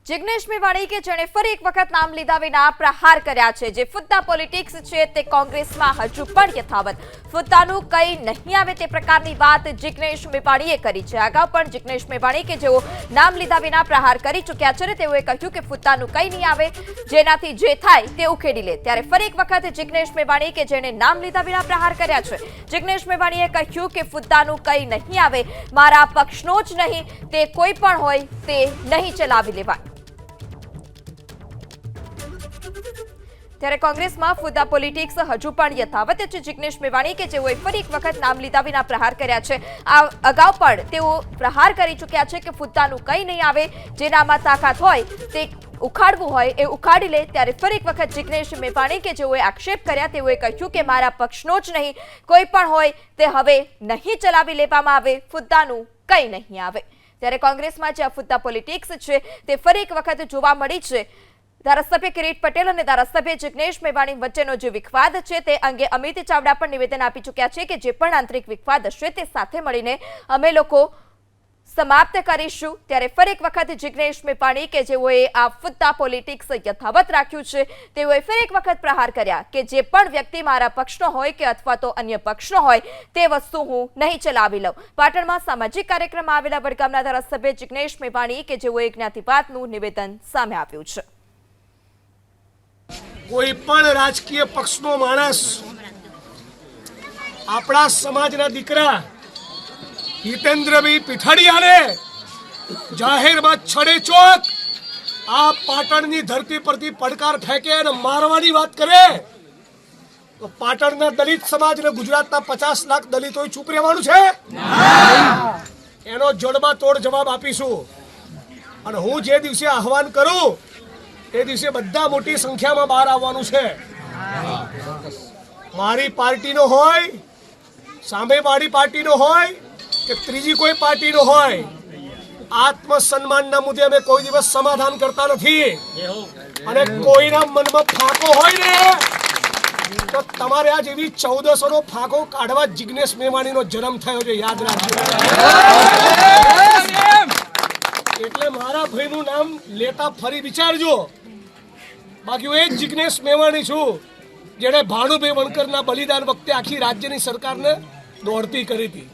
जिग्नेश मेवाणी के जेने फरी एक वखत नाम लीधा विना प्रहार कर्या छे। जे फुद्दा पॉलिटिक्स छे ते कांग्रेसमां हजू पण यथावत। फुद्दानुं कई नहीं आवे ते प्रकारनी वात जिग्नेश मेवाणीए करी छे। अगाऊ पण जिग्नेश मेवाणी के जेओ नाम लीधा विना प्रहार करी चूक्या छे ने तेओए कह्युं के फुद्दानुं कई नहीं आवे, जेनाथी जे थाय ते उखेडी ले। त्यारे फरी एक वखत जिग्नेश मेवाणी के जेने नाम लीधा विना प्रहार कर्या छे। जिग्नेश मेवाणीए कह्युं के फुद्दानुं कई नहीं आवे, मारा पक्षनो ज नहीं, ते कोई पण होय ते नहीं चलावी लेवाय। ત્યારે કોંગ્રેસમાં ફુદ્દા પોલિટિક્સ હજુ પણ યથાવત છે। જિગ્નેશ મેવાણી કે જેઓએ ફરી એક વખત નામ લીધા વિના પ્રહાર કર્યા છે। આ અગાઉ પણ તેઓ પ્રહાર કરી ચૂક્યા છે કે ફુદ્દાનું કંઈ નહીં આવે, જેનામાં તાકાત હોય તે ઉખાડવું હોય એ ઉખાડી લે। ત્યારે ફરી એક વખત જિગ્નેશ મેવાણી કે જેઓએ આક્ષેપ કર્યા તેઓએ કહ્યું કે મારા પક્ષનો જ નહીં, કોઈ પણ હોય તે હવે નહીં ચલાવી લેવામાં આવે, ફુદ્દાનું કંઈ નહીં આવે। ત્યારે કોંગ્રેસમાં જે ફુદ્દા પોલિટિક્સ છે તે ફરી એક વખત જોવા મળી છે। धारासभ्य किरीट पटेल और धारासभ्य जिग्नेश मेवाणी वच्चेनो जो विवाद है ते अंगे अमित चावड़ा पण निवेदन आपी चूक्या छे के जे पण आंतरिक विवाद हशे ते साथे मळीने अमे लोको समाप्त करीशुं। त्यारे फरी एक वखत जिग्नेश मेवाणी के जेओए आ फुद्दा पॉलिटिक्स यथावत राख्युं छे तेओए फरी एक वखत प्रहार कर्या के जे पण व्यक्ति मारा पक्षनो होय के अथवा तो अन्य पक्षनो होय ते वस्तु हूँ नहीं चलावी लऊं। पाटणमां सामाजिक कार्यक्रममां आवेला वडगामना धारासभ्य जिग्नेश मेवाणी के जेओए ज्ञातिवादनुं निवेदन सामे आव्युं छे। कोईपण राजकीय पक्षनो माणस अपना समाजना दीकरा हितेन्द्रभाई पीठाड़ियाने जाहेरमां छड़ेचोक आ पाटणनी धरती परथी પડકાર ફેંકે અને મારવાની વાત કરે તો પાટણના દલિત સમાજને ગુજરાતના 50 લાખ દલિતોએ ચૂપ રહેવાનું છે? એનો જડબાતોડ જવાબ આપીશું। અને હું જે દિવસે આહવાન કરું એ દિવસે બધા મોટી સંખ્યામાં બહાર આવવાનું છે। મારી પાર્ટીનો હોય, સામેવાળી પાર્ટીનો હોય કે ત્રીજી કોઈ પાર્ટીનો હોય, આત્મસન્માનના મુદ્દે અમે કોઈ દિવસ સમાધાન કરતા નથી। અને કોઈના મનમાં ફાંકો હોય ને તો તમારે આ જેવી 1400નો ફાંકો કાઢવા જિગ્નેશ મેવાણીનો જન્મ થયો છે, યાદ રાખજો। એટલે મારા ભાઈનું નામ લેતા ફરી વિચારજો। बाकी वो एक जिग्नेश मेवाणी छू जेने भानुभाई वणकरना बलिदान वखते आखी राज्यनी सरकारने दौड़ती करी थी।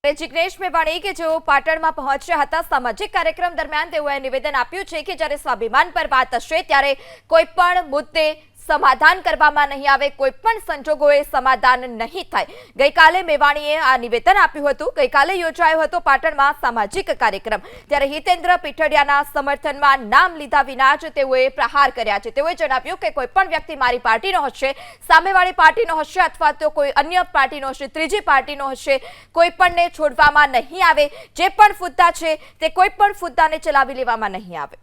जिग्नेश मेवाणी के जो पाटण में पहुंच्या हता सामाजिक कार्यक्रम दरमियान तेओए निवेदन आप्युं छे के ज्यारे स्वाभिमान पर बात हशे त्यारे कोईपण मुद्दे समाधान करवामां नहीं आवे, कोईपण संजोगोए समाधान नहीं थाय। गईकाले मेवाणीए आ निवेदन आप्युं हतुं। गईकाले योजायो हतो पाटणमां सामाजिक कार्यक्रम, त्यारे हितेन्द्र पीठडियाना समर्थनमां नाम लीधा विना ज तेओए प्रहार कर्या छे। तेओए जणाव्युं के कोईपण व्यक्ति मारी पार्टीनो हशे, सामेवाળી पार्टीनो हशे अथवा तो कोई अन्य पार्टीनो हशे, त्रीजी पार्टीनो हशे, कोईपणने छोडवामां नहीं आवे। जे पण फुद्दा छे ते कोईपण फुद्दाने चलावी लेवामां नहीं आवे।